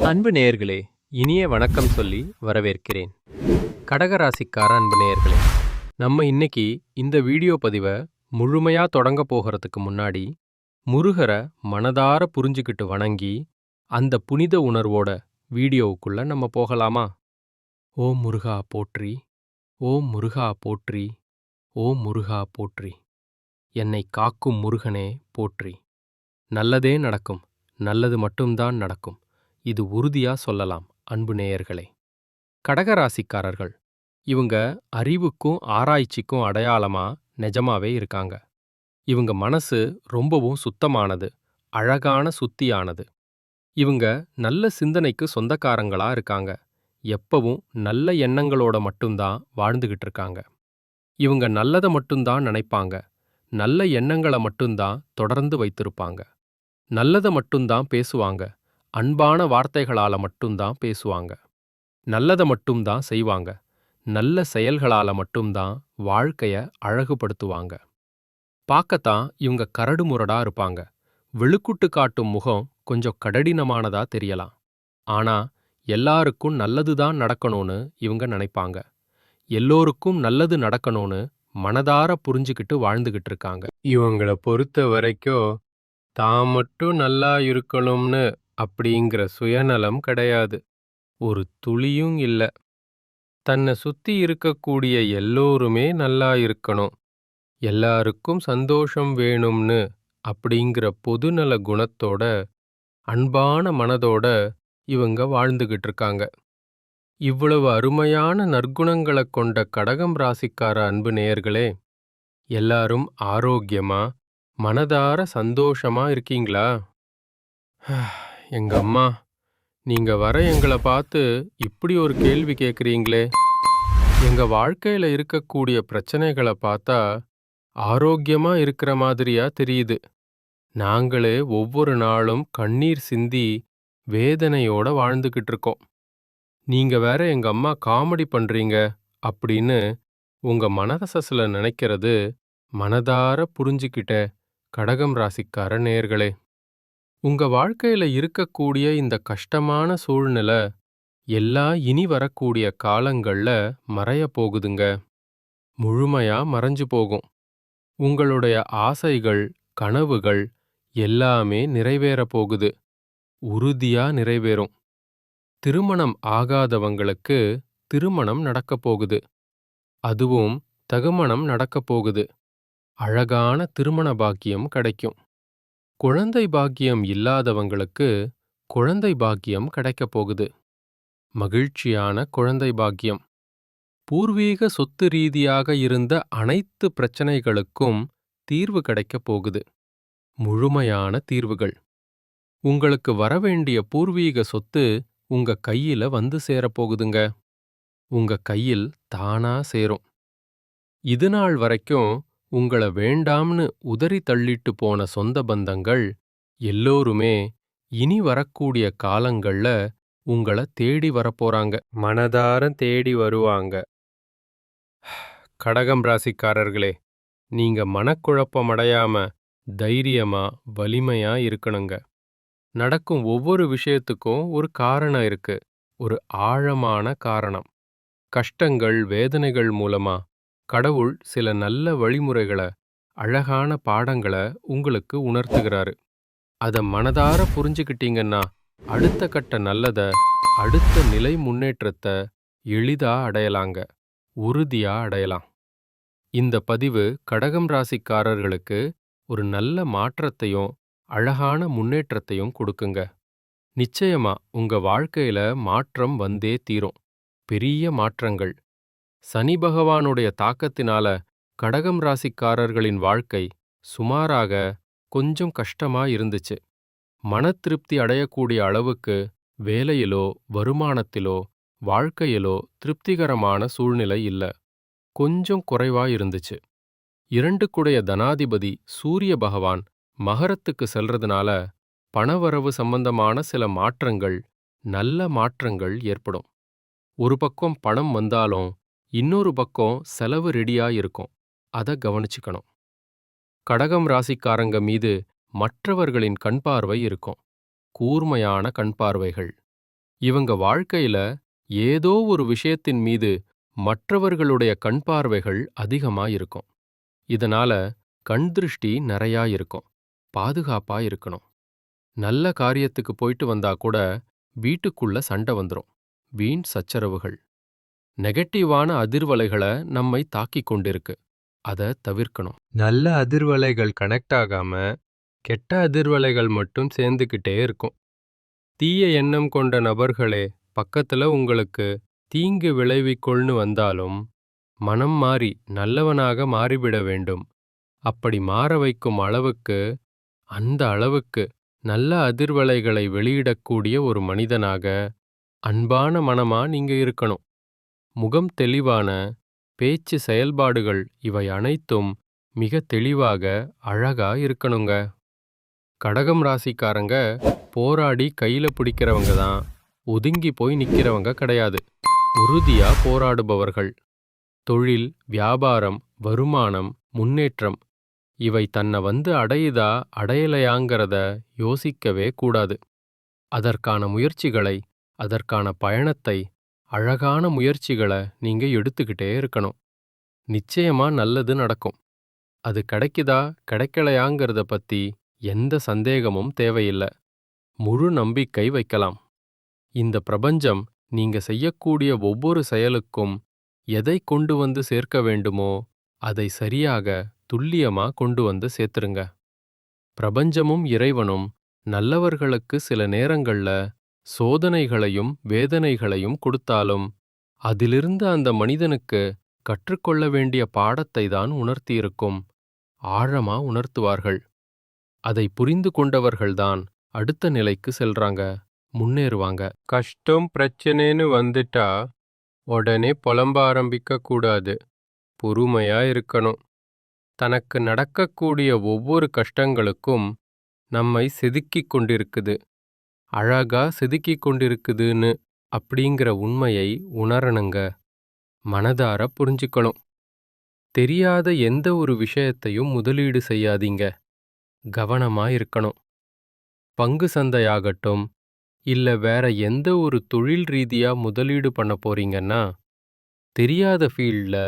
அன்பு நேயர்களே, இனிய வணக்கம் சொல்லி வரவேற்கிறேன். கடகராசிக்கார அன்பு நேயர்களே, நம்ம இன்னைக்கு இந்த வீடியோ பதிவை முழுமையா தொடங்க போகிறதுக்கு முன்னாடி முருகரை மனதார புரிஞ்சுக்கிட்டு வணங்கி அந்த புனித உணர்வோட வீடியோவுக்குள்ள நம்ம போகலாமா? ஓம் முருகா போற்றி, ஓம் முருகா போற்றி, ஓம் முருகா போற்றி. என்னை காக்கும் முருகனே போற்றி. நல்லதே நடக்கும், நல்லது மட்டும்தான் நடக்கும். இது உறுதியா சொல்லலாம் அன்பு நேயர்களே. கடகராசிக்காரர்கள் இவங்க அறிவுக்கும் ஆராய்ச்சிக்கும் அடையாளமா நிஜமாவே இருக்காங்க. இவங்க மனசு ரொம்பவும் சுத்தமானது, அழகான சுத்தியானது. இவங்க நல்ல சிந்தனைக்கு சொந்தக்காரங்களா இருக்காங்க. எப்பவும் நல்ல எண்ணங்களோட மட்டும்தான் வாழ்ந்துகிட்டு இருக்காங்க. இவங்க நல்லதை மட்டும்தான் நினைப்பாங்க, நல்ல எண்ணங்களை மட்டும்தான் தொடர்ந்து வைத்திருப்பாங்க. நல்லதை மட்டும்தான் பேசுவாங்க, அன்பான வார்த்தைகளால மட்டும்தான் பேசுவாங்க. நல்லதை மட்டும்தான் செய்வாங்க, நல்ல செயல்களால மட்டும்தான் வாழ்க்கைய அழகுபடுத்துவாங்க. பார்க்கத்தான் இவங்க கரடுமுரடா இருப்பாங்க. வெளுக்குட்டு காட்டும் முகம் கொஞ்சம் கடடினமானதா தெரியலாம். ஆனா எல்லாருக்கும் நல்லதுதான் நடக்கணும்னு இவங்க நினைப்பாங்க. எல்லோருக்கும் நல்லது நடக்கணும்னு மனதார புரிஞ்சுக்கிட்டு வாழ்ந்துகிட்டு இருக்காங்க. இவங்கள பொறுத்த வரைக்கும் தான் மட்டும் நல்லா இருக்கணும்னு அப்படிங்கிற சுயநலம் கிடையாது, ஒரு துளியும் இல்ல. தன்னை சுத்தி இருக்கக்கூடிய எல்லோருமே நல்லா இருக்கணும், எல்லாருக்கும் சந்தோஷம் வேணும்னு அப்படிங்கிற பொதுநல குணத்தோட, அன்பான மனதோட இவங்க வாழ்ந்துகிட்டு இருக்காங்க. இவ்வளவு அருமையான நற்குணங்களை கொண்ட கடகம் ராசிக்கார அன்பு நேயர்களே, எல்லாரும் ஆரோக்கியமா மனதார சந்தோஷமா இருக்கீங்களா? எங்க அம்மா, நீங்க வர எங்களை பார்த்து இப்படி ஒரு கேள்வி கேட்குறீங்களே. எங்க வாழ்க்கையில இருக்கக்கூடிய பிரச்சனைகளை பார்த்தா ஆரோக்கியமா இருக்கிற மாதிரியா தெரியுது. நாங்களே ஒவ்வொரு நாளும் கண்ணீர் சிந்தி வேதனையோட வாழ்ந்துகிட்டு இருக்கோம். நீங்க வேற எங்க அம்மா காமெடி பண்றீங்க அப்படின்னு உங்க மனசல நினைக்கிறது மனதார புரிஞ்சுக்கிட்ட கடகம் ராசிக்கார நேயர்களே. உங்க வாழ்க்கையில இருக்கக்கூடிய இந்த கஷ்டமான சூழ்நிலை எல்லாம் இனி வரக்கூடிய காலங்கள்ல மறைய போகுதுங்க. முழுமையா மறைஞ்சு போகும். உங்களுடைய ஆசைகள், கனவுகள் எல்லாமே நிறைவேற போகுது. உறுதியா நிறைவேறும். திருமணம் ஆகாதவங்களுக்கு திருமணம் நடக்கப் போகுது. அதுவும் தகுமணம் நடக்கப் போகுது. அழகான திருமண பாக்கியம் கிடைக்கும். குழந்தை பாக்கியம் இல்லாதவங்களுக்கு குழந்தை பாக்கியம் கிடைக்கப் போகுது. மகிழ்ச்சியான குழந்தை பாக்கியம். பூர்வீக சொத்து ரீதியாக இருந்த அனைத்து பிரச்சனைகளுக்கும் தீர்வு கிடைக்கப் போகுது. முழுமையான தீர்வுகள். உங்களுக்கு வரவேண்டிய பூர்வீக சொத்து உங்க கையில வந்து சேரப்போகுதுங்க. உங்க கையில் தானா சேரும். இதுநாள் வரைக்கும் உங்கள வேண்டாம்னு உதறி தள்ளிட்டு போன சொந்த பந்தங்கள் எல்லோருமே இனி வரக்கூடிய காலங்கள்ல உங்கள தேடி வரப்போறாங்க. மனதார தேடி வருவாங்க. கடகம் ராசிக்காரர்களே, நீங்க மனக்குழப்பமடையாம தைரியமா வலிமையா இருக்கணுங்க. நடக்கும் ஒவ்வொரு விஷயத்துக்கும் ஒரு காரணம் இருக்கு, ஒரு ஆழமான காரணம். கஷ்டங்கள், வேதனைகள் மூலமா கடவுள் சில நல்ல வழிமுறைகளை, அழகான பாடங்களை உங்களுக்கு உணர்த்துகிறாரு. அதை மனதார புரிஞ்சுக்கிட்டீங்கன்னா அடுத்த கட்ட நல்லத, அடுத்த நிலை முன்னேற்றத்தை எளிதா அடையலாங்க, உறுதியா அடையலாம். இந்த பதிவு கடகம் ராசிக்காரர்களுக்கு ஒரு நல்ல மாற்றத்தையும் அழகான முன்னேற்றத்தையும் கொடுக்குங்க. நிச்சயமா உங்க வாழ்க்கையில மாற்றம் வந்தே தீரும். பெரிய மாற்றங்கள். சனி பகவானுடைய தாக்கத்தினால கடகம் ராசிக்காரர்களின் வாழ்க்கை சுமாராக கொஞ்சம் கஷ்டமா இருந்துச்சு. மன திருப்தி அடையக்கூடிய அளவுக்கு வேலையிலோ வருமானத்திலோ வாழ்க்கையிலோ திருப்திகரமான சூழ்நிலை இல்ல. கொஞ்சம் குறைவா இருந்துச்சு. 2 தனாதிபதி சூரிய பகவான் மகரத்துக்கு செல்றதுனால பணவரவு சம்பந்தமான சில மாற்றங்கள், நல்ல மாற்றங்கள் ஏற்படும். ஒரு பக்கம் பணம் வந்தாலும் இன்னொரு பக்கம் செலவு ரெடியா இருக்கும். அதை கவனிச்சுக்கணும். கடகம் ராசிக்காரங்க மீது மற்றவர்களின் கண்பார்வை இருக்கும். கூர்மையான கண்பார்வைகள். இவங்க வாழ்க்கையில ஏதோ ஒரு விஷயத்தின் மீது மற்றவர்களுடைய கண் பார்வைகள் அதிகமா இருக்கும். இதனால கண் திருஷ்டி நிறையா இருக்கும். பாதுகாப்பா இருக்கணும். நல்ல காரியத்துக்கு போயிட்டு வந்தா கூட வீட்டுக்குள்ள சண்டை வந்துரும். வீண் சச்சரவுகள். நெகட்டிவான அதிர்வலைகளை நம்மை தாக்கிக் கொண்டிருக்கு. அதை தவிர்க்கணும். நல்ல அதிர்வலைகள் கனெக்ட் ஆகாம கெட்ட அதிர்வலைகள் மட்டும் சேர்ந்துக்கிட்டே இருக்கும். தீய எண்ணம் கொண்ட நபர்களே பக்கத்துல உங்களுக்கு தீங்கு விளைவிக்கொள்னு வந்தாலும் மனம் மாறி நல்லவனாக மாறிவிட வேண்டும். அப்படி மாற வைக்கும் அளவுக்கு, அந்த அளவுக்கு நல்ல அதிர்வலைகளை வெளியிடக்கூடிய ஒரு மனிதனாக, அன்பான மனமா நீங்க இருக்கணும். முகம் தெளிவான, பேச்சு செயல்பாடுகள் இவை அனைத்தும் மிக தெளிவாக, அழகா இருக்கணுங்க. கடகம் ராசிக்காரங்க போராடி கையில பிடிக்கிறவங்க தான், ஒதுங்கி போய் நிக்கிறவங்க கிடையாது. உறுதியா போராடுபவர்கள். தொழில், வியாபாரம், வருமானம், முன்னேற்றம் இவை தன்னை வந்து அடையுதா அடையலையாங்கிறத யோசிக்கவே கூடாது. அதற்கான முயற்சிகளை, அதற்கான பயணத்தை, அழகான முயற்சிகளை நீங்க எடுத்துக்கிட்டே இருக்கணும். நிச்சயமா நல்லது நடக்கும். அது கிடைக்குதா கிடைக்கலையாங்கிறத பத்தி எந்த சந்தேகமும் தேவையில்ல. முழு நம்பிக்கை வைக்கலாம். இந்த பிரபஞ்சம் நீங்க செய்யக்கூடிய ஒவ்வொரு செயலுக்கும் எதை கொண்டு வந்து சேர்க்க வேண்டுமோ அதை சரியாக துல்லியமா கொண்டு வந்து சேர்த்துருங்க. பிரபஞ்சமும் இறைவனும் நல்லவர்களுக்கு சில நேரங்கள்ல சோதனைகளையும் வேதனைகளையும் கொடுத்தாலும் அதிலிருந்து அந்த மனிதனுக்கு கற்றுக்கொள்ள வேண்டிய பாடத்தை தான் உணர்த்தியிருக்கும். ஆழமா உணர்த்துவார்கள். அதை புரிந்து கொண்டவர்கள்தான் அடுத்த நிலைக்கு செல்றாங்க, முன்னேறுவாங்க. கஷ்டம் பிரச்சனைன்னு வந்துட்டா உடனே புலம்ப ஆரம்பிக்க கூடாது. பொறுமையா இருக்கணும். தனக்கு நடக்கக்கூடிய ஒவ்வொரு கஷ்டங்களுக்கும் நம்மை செதுக்கிக் கொண்டிருக்குது, அழகா செதுக்கிக் கொண்டிருக்குதுன்னு அப்படிங்கிற உண்மையை உணரணுங்க. மனதார புரிஞ்சுக்கணும். தெரியாத எந்த ஒரு விஷயத்தையும் முதலீடு செய்யாதீங்க. கவனமா இருக்கணும். பங்கு சந்தையாகட்டும், இல்ல வேற எந்த ஒரு தொழில் ரீதியா முதலீடு பண்ண போறீங்கன்னா, தெரியாத ஃபீல்ட்ல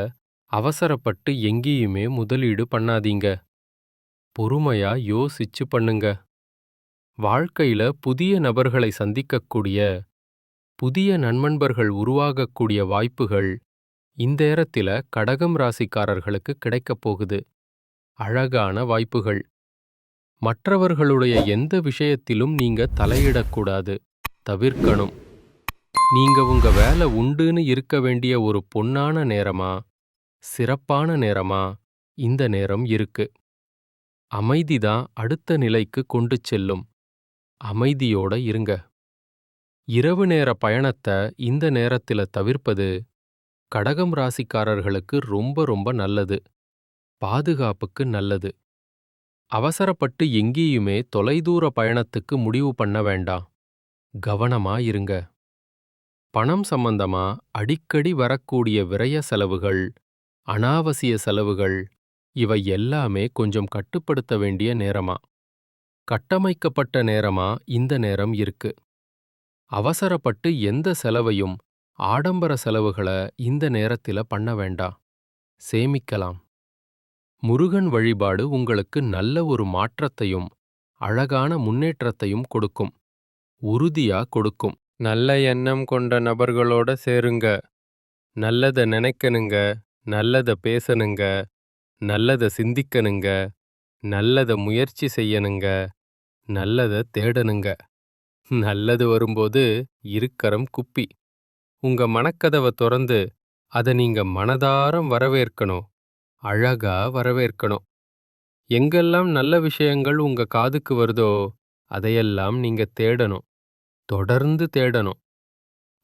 அவசரப்பட்டு எங்கேயுமே முதலீடு பண்ணாதீங்க. பொறுமையா யோசிச்சு பண்ணுங்க. வாழ்க்கையில புதிய நபர்களை சந்திக்கக்கூடிய, புதிய நண்பர்கள் உருவாகக்கூடிய வாய்ப்புகள் இந்த நேரத்தில கடகம் ராசிக்காரர்களுக்கு கிடைக்கப் போகுது. அழகான வாய்ப்புகள். மற்றவர்களுடைய எந்த விஷயத்திலும் நீங்க தலையிடக்கூடாது, தவிர்க்கணும். நீங்க உங்க வேலை உண்டுன்னு இருக்க வேண்டிய ஒரு பொன்னான நேரமா, சிறப்பான நேரமா இந்த நேரம் இருக்கு. அமைதிதான் அடுத்த நிலைக்கு கொண்டு செல்லும். அமைதியோட இருங்க. இரவு நேர பயணத்தை இந்த நேரத்தில தவிர்ப்பது கடகம் ராசிக்காரர்களுக்கு ரொம்ப ரொம்ப நல்லது. பாதுகாப்புக்கு நல்லது. அவசரப்பட்டு எங்கேயுமே தொலைதூர பயணத்துக்கு முடிவு பண்ண வேண்டாம். கவனமா இருங்க. பணம் சம்பந்தமா அடிக்கடி வரக்கூடிய விரய செலவுகள், அனாவசிய செலவுகள் இவை எல்லாமே கொஞ்சம் கட்டுப்படுத்த வேண்டிய நேரமா, கட்டமைக்கப்பட்ட நேரமா இந்த நேரம் இருக்கு. அவசரப்பட்டு எந்த செலவையும், ஆடம்பர செலவுகளை இந்த நேரத்தில பண்ண வேண்டாம். சேமிக்கலாம். முருகன் வழிபாடு உங்களுக்கு நல்ல ஒரு மாற்றத்தையும், அழகான முன்னேற்றத்தையும் கொடுக்கும். உறுதியா கொடுக்கும். நல்ல எண்ணம் கொண்ட நபர்களோட சேருங்க. நல்லத நினைக்கணுங்க, நல்லத பேசணுங்க, நல்லத சிந்திக்கணுங்க, நல்லத முயற்சி செய்யணுங்க, நல்லத தேடணுங்க. நல்லது வரும்போது இருக்கரம் குப்பி. உங்க மனக்கதவை திறந்து அதை நீங்க மனதாரம் வரவேற்கணும். அழகா வரவேற்கணும். எங்கெல்லாம் நல்ல விஷயங்கள் உங்க காதுக்கு வருதோ அதையெல்லாம் நீங்க தேடணும். தொடர்ந்து தேடணும்.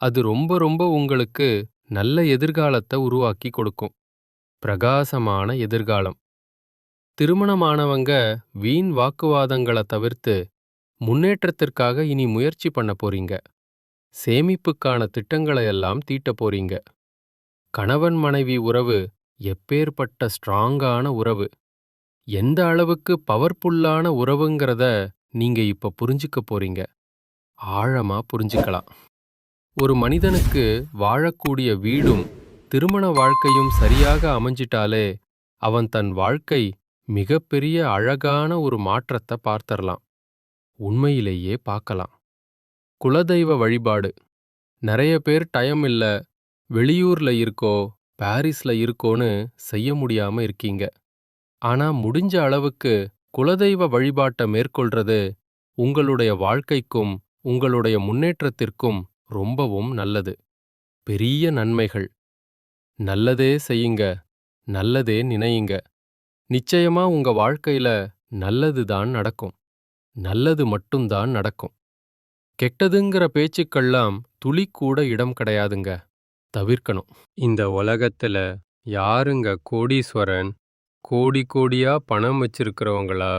அது ரொம்ப ரொம்ப உங்களுக்கு நல்ல எதிர்காலத்தை உருவாக்கி கொடுக்கும். பிரகாசமான எதிர்காலம். திருமணமானவங்க வீண் வாக்குவாதங்களை தவிர்த்து முன்னேற்றத்திற்காக இனி முயற்சி பண்ண போறீங்க. சேமிப்புக்கான திட்டங்களை எல்லாம் தீட்ட போறீங்க. கணவன் மனைவி உறவு எப்பேற்பட்ட ஸ்ட்ராங்கான உறவு, எந்த அளவுக்கு பவர்ஃபுல்லான உறவுங்கிறத நீங்க இப்ப புரிஞ்சுக்க போறீங்க. ஆழமா புரிஞ்சுக்கலாம். ஒரு மனிதனுக்கு வாழக்கூடிய வீடும் திருமண வாழ்க்கையும் சரியாக அமைஞ்சிட்டாலே அவன் தன் வாழ்க்கை மிகப்பெரிய அழகான ஒரு மாற்றத்தை பார்த்தரலாம். உண்மையிலேயே பார்க்கலாம். குலதெய்வ வழிபாடு. நிறைய பேர் டைம் இல்ல, வெளியூர்ல இருக்கோ பாரிஸ்ல இருக்கோன்னு செய்ய முடியாம இருக்கீங்க. ஆனா முடிஞ்ச அளவுக்கு குலதெய்வ வழிபாட்டை மேற்கொள்றது உங்களுடைய வாழ்க்கைக்கும் உங்களுடைய முன்னேற்றத்திற்கும் ரொம்பவும் நல்லது. பெரிய நன்மைகள். நல்லதே செய்யுங்க, நல்லதே நினையுங்க. நிச்சயமா உங்க வாழ்க்கையில நல்லதுதான் நடக்கும். நல்லது மட்டும்தான் நடக்கும். கெட்டதுங்கிற பேச்சுக்கெல்லாம் துளிக்கூட இடம் கிடையாதுங்க. தவிர்க்கணும். இந்த உலகத்துல யாருங்க கோடீஸ்வரன்? கோடி கோடியா பணம் வச்சிருக்கிறவங்களா?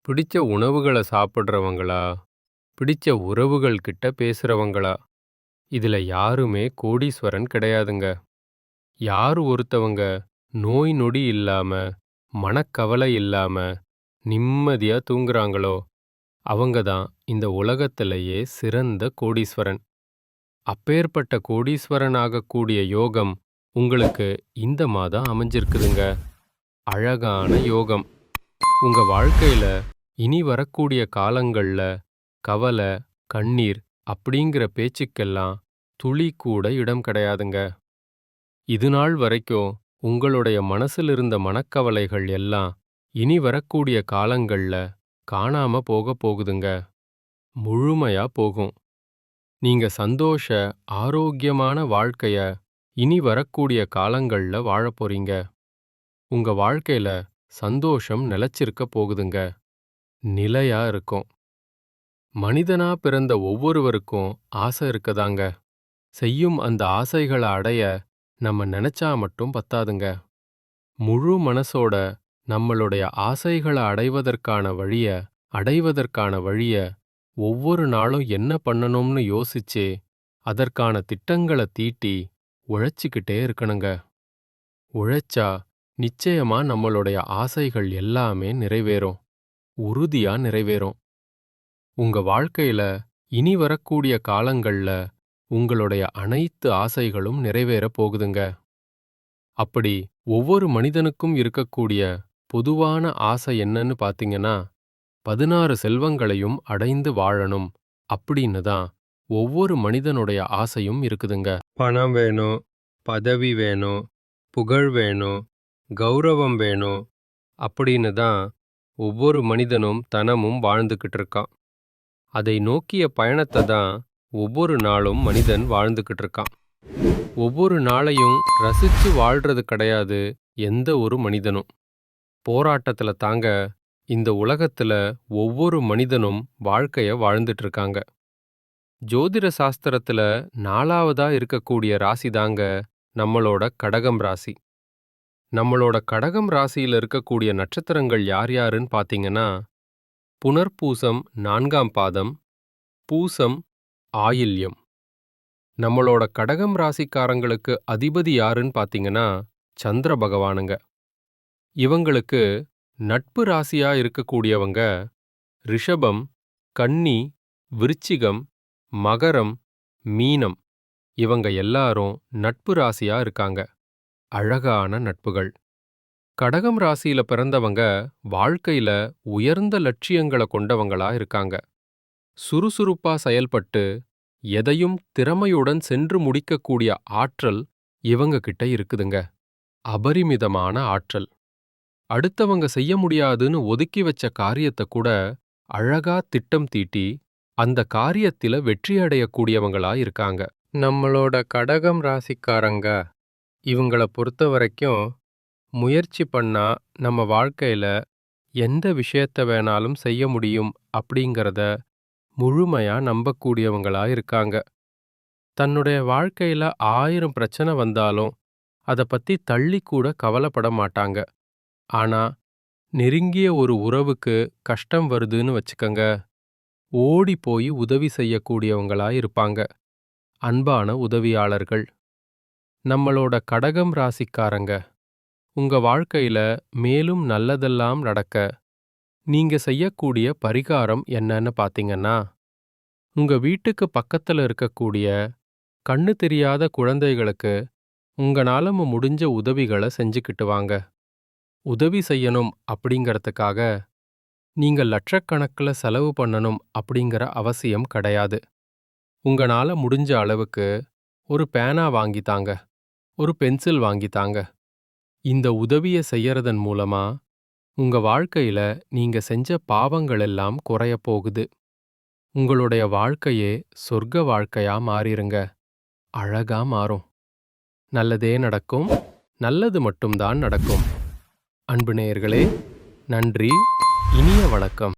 பிடிச்ச உணவுகளை சாப்பிட்றவங்களா? பிடிச்ச உறவுகள் கிட்ட பேசுறவங்களா? இதுல யாருமே கோடீஸ்வரன் கிடையாதுங்க. யாரு ஒருத்தவங்க நோய் நொடி இல்லாம, மனக்கவலை இல்லாம, நிம்மதியா தூங்குறாங்களோ அவங்க தான் இந்த உலகத்திலேயே சிறந்த கோடீஸ்வரன். அப்பேற்பட்ட கோடீஸ்வரன் ஆகக்கூடிய யோகம் உங்களுக்கு இந்த மாதம் அமைஞ்சிருக்குதுங்க. அழகான யோகம். உங்க வாழ்க்கையில இனி வரக்கூடிய காலங்கள்ல கவலை, கண்ணீர் அப்படிங்கிற பேச்சுக்கெல்லாம் துளி கூட இடம் கிடையாதுங்க. இதுநாள் வரைக்கும் உங்களுடைய மனசில் இருந்த மனக்கவலைகள் எல்லாம் இனி வரக்கூடிய காலங்கள்ல காணாம போகுதுங்க. முழுமையா போகும். நீங்க சந்தோஷ, ஆரோக்கியமான வாழ்க்கைய இனி வரக்கூடிய காலங்கள்ல வாழப் போறீங்க. உங்க வாழ்க்கையில சந்தோஷம் நிலைச்சிருக்க போகுதுங்க. நிலையா இருக்கும். மனிதனா பிறந்த ஒவ்வொருவருக்கும் ஆசை இருக்கதாங்க. செய்யும் அந்த ஆசைகளை அடைய நம்ம நினைச்சா மட்டும் பத்தாதுங்க. முழு மனசோட நம்மளுடைய ஆசைகளை அடைவதற்கான வழிய ஒவ்வொரு நாளும் என்ன பண்ணணும்னு யோசிச்சு அதற்கான திட்டங்களை தீட்டி உழைச்சிக்கிட்டே இருக்கணுங்க. உழைச்சா நிச்சயமா நம்மளுடைய ஆசைகள் எல்லாமே நிறைவேறும். உறுதியா நிறைவேறும். உங்க வாழ்க்கையில இனி வரக்கூடிய காலங்கள்ல உங்களுடைய அனைத்து ஆசைகளும் நிறைவேறப் போகுதுங்க. அப்படி ஒவ்வொரு மனிதனுக்கும் இருக்கக்கூடிய பொதுவான ஆசை என்னன்னு பாத்தீங்கன்னா, 16 செல்வங்களையும் அடைந்து வாழணும் அப்படின்னு தான் ஒவ்வொரு மனிதனுடைய ஆசையும் இருக்குதுங்க. பணம் வேணும், பதவி வேணும், புகழ் வேணும், கௌரவம் வேணும் அப்படின்னு தான் ஒவ்வொரு மனிதனும் தனமும் வாழ்ந்துக்கிட்டு இருக்கான். அதை நோக்கிய பயணத்தை தான் ஒவ்வொரு நாளும் மனிதன் வாழ்ந்துக்கிட்டு இருக்கான். ஒவ்வொரு நாளையும் ரசிச்சு வாழ்றது கிடையாது எந்த ஒரு மனிதனும். போராட்டத்துல தாங்க இந்த உலகத்துல ஒவ்வொரு மனிதனும் வாழ்க்கைய வாழ்ந்துட்டு இருக்காங்க. ஜோதிட சாஸ்திரத்துல 4வதா இருக்கக்கூடிய ராசி தாங்க நம்மளோட கடகம் ராசி. நம்மளோட கடகம் ராசியில இருக்கக்கூடிய நட்சத்திரங்கள் யார் யாருன்னு பாத்தீங்கன்னா, புனர்பூசம் 4ஆம் பாதம், பூசம், ஆயில்யம். நம்மளோட கடகம் ராசிக்காரங்களுக்கு அதிபதி யாருன்னு பாத்தீங்கன்னா சந்திர பகவானுங்க. இவங்களுக்கு நட்பு ராசியா இருக்கக்கூடியவங்க ரிஷபம், கன்னி, விருச்சிகம், மகரம், மீனம். இவங்க எல்லாரும் நட்பு ராசியா இருக்காங்க. அழகான நட்புகள். கடகம் ராசியில பிறந்தவங்க வாழ்க்கையில உயர்ந்த லட்சியங்களை கொண்டவங்களா இருக்காங்க. சுறுசுறுப்பா செயல்பட்டு எதையும் திறமையுடன் சென்று முடிக்கக்கூடிய ஆற்றல் இவங்க கிட்ட இருக்குதுங்க. அபரிமிதமான ஆற்றல். அடுத்தவங்க செய்ய முடியாதுன்னு ஒதுக்கி வச்ச காரியத்தை கூட அழகா திட்டம் தீட்டி அந்த காரியத்தில வெற்றி அடையக்கூடியவங்களா இருக்காங்க. நம்மளோட கடகம் ராசிக்காரங்க இவங்கள பொறுத்த வரைக்கும் முயற்சி பண்ணா நம்ம வாழ்க்கையில எந்த விஷயத்த வேணாலும் செய்ய முடியும் அப்படிங்கிறத முழுமையா நம்பக்கூடியவங்களா இருக்காங்க. தன்னுடைய வாழ்க்கையில 1000 பிரச்சனை வந்தாலும் அதை பத்தி தள்ளி கூட கவலைப்பட மாட்டாங்க. ஆனா நெருங்கிய ஒரு உறவுக்கு கஷ்டம் வருதுன்னு வச்சுக்கங்க, ஓடி போய் உதவி செய்யக்கூடியவங்களா இருப்பாங்க. அன்பான உதவியாளர்கள். நம்மளோட கடகம் ராசிக்காரங்க உங்க வாழ்க்கையில மேலும் நல்லதெல்லாம் நடக்க நீங்க செய்யக்கூடிய பரிகாரம் என்னன்னு பாத்தீங்கன்னா, உங்க வீட்டுக்கு பக்கத்துல இருக்கக்கூடிய கண்ணு தெரியாத குழந்தைகளுக்கு உங்கனால முடிஞ்ச உதவிகள செஞ்சுக்கிட்டு வாங்க. உதவி செய்யணும் அப்படிங்கறதுக்காக நீங்க லட்சக்கணக்குல செலவு பண்ணணும் அப்படிங்கிற அவசியம் கிடையாது. உங்கனால முடிஞ்ச அளவுக்கு ஒரு பேனா வாங்கி தாங்க, ஒரு பென்சில் வாங்கி தாங்க. இந்த உதவிய செய்யறதன் மூலமா உங்க வாழ்க்கையில நீங்க செஞ்ச பாவங்கள் எல்லாம் குறையப் போகுது. உங்களுடைய வாழ்க்கையே சொர்க்க வாழ்க்கையா மாறிருங்க. அழகா மாறும். நல்லதே நடக்கும். நல்லது மட்டும்தான் நடக்கும். அன்பு நேயர்களே, நன்றி. இனிய வணக்கம்.